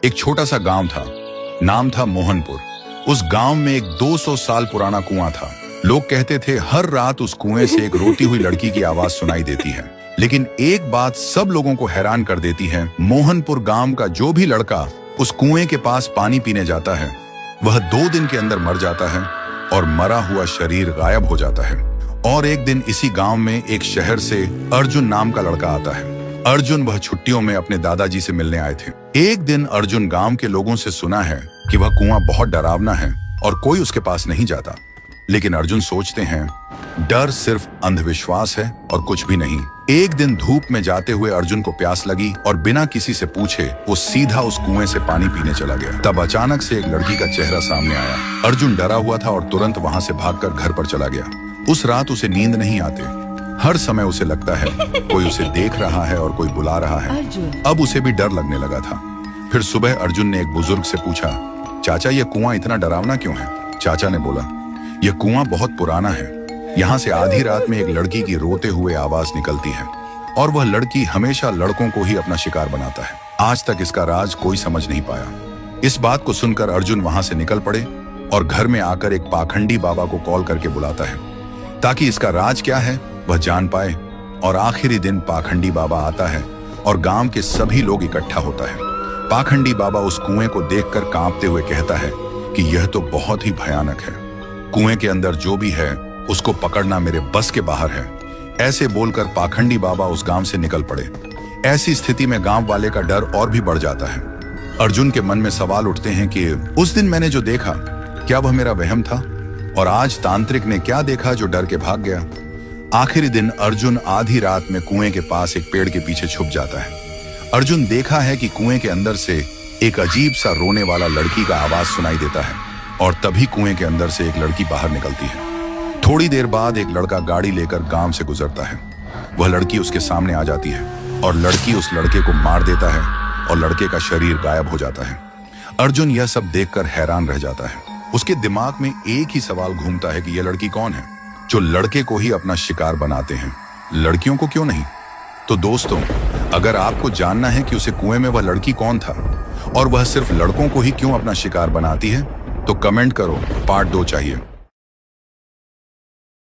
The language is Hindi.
एक छोटा सा गांव था, नाम था मोहनपुर। उस गांव में एक 200 साल पुराना कुआं था। लोग कहते थे हर रात उस कुएं से एक रोती हुई लड़की की आवाज सुनाई देती है। लेकिन एक बात सब लोगों को हैरान कर देती है, मोहनपुर गांव का जो भी लड़का उस कुएं के पास पानी पीने जाता है, वह 2 दिन के अंदर मर जाता है और मरा हुआ शरीर गायब हो जाता है। और एक दिन इसी गांव में एक शहर से अर्जुन नाम का लड़का आता है। अर्जुन वह छुट्टियों में अपने दादाजी से मिलने आए थे। एक दिन अर्जुन गांव के लोगों से सुना है कि वह कुआं बहुत डरावना है और कोई उसके पास नहीं जाता। लेकिन अर्जुन सोचते हैं डर सिर्फ अंधविश्वास है और कुछ भी नहीं। एक दिन धूप में जाते हुए अर्जुन को प्यास लगी और बिना किसी से पूछे वो सीधा उस कुएं से पानी पीने चला गया। तब अचानक से एक लड़की का चेहरा सामने आया। अर्जुन डरा हुआ था और तुरंत वहां से भागकर घर पर चला गया। उस रात उसे नींद नहीं आती। हर समय उसे लगता है कोई उसे देख रहा है और कोई बुला रहा है। अब उसे भी डर लगने लगा था। फिर सुबह अर्जुन ने एक बुजुर्ग से पूछा, चाचा ये कुआं इतना डरावना क्यों है? चाचा ने बोला, यह कुआं बहुत पुराना है। यहाँ से आधी रात में एक लड़की की रोते हुए आवाज निकलती है और वह लड़की हमेशा लड़कों को ही अपना शिकार बनाता है। आज तक इसका राज कोई समझ नहीं पाया। इस बात को सुनकर अर्जुन वहां से निकल पड़े और घर में आकर एक पाखंडी बाबा को कॉल करके बुलाता है ताकि इसका राज क्या है वह जान पाए। और आखिरी दिन पाखंडी बाबा आता है और गांव के सभी लोग इकट्ठा होता है। पाखंडी बाबा उस कुएं को देखकर कांपते हुए कहता है कि यह तो बहुत ही भयानक है। कुएं के अंदर जो भी है उसको पकड़ना मेरे बस के बाहर है। ऐसे बोलकर पाखंडी बाबा उस गांव से निकल पड़े। ऐसी स्थिति में गांव वाले का डर और भी बढ़ जाता है। अर्जुन के मन में सवाल उठते हैं कि उस दिन मैंने जो देखा क्या वह मेरा वहम था, और आज तांत्रिक ने क्या देखा जो डर के भाग गया। आखिरी दिन अर्जुन आधी रात में कुएं के पास एक पेड़ के पीछे छुप जाता है। अर्जुन देखा है कि कुएं के अंदर से एक अजीब सा रोने वाला लड़की का आवाज सुनाई देता है और तभी कुएं के अंदर से एक लड़की बाहर निकलती है। थोड़ी देर बाद एक लड़का गाड़ी लेकर गांव से गुजरता है। वह लड़की उसके सामने आ जाती है और लड़की उस लड़के को मार देता है और लड़के का शरीर गायब हो जाता है। अर्जुन यह सब देखकर हैरान रह जाता है। उसके दिमाग में एक ही सवाल घूमता है कि यह लड़की कौन है जो लड़के को ही अपना शिकार बनाते हैं, लड़कियों को क्यों नहीं? तो दोस्तों, अगर आपको जानना है कि उसे कुएं में वह लड़की कौन था और वह सिर्फ लड़कों को ही क्यों अपना शिकार बनाती है, तो कमेंट करो, पार्ट 2 चाहिए।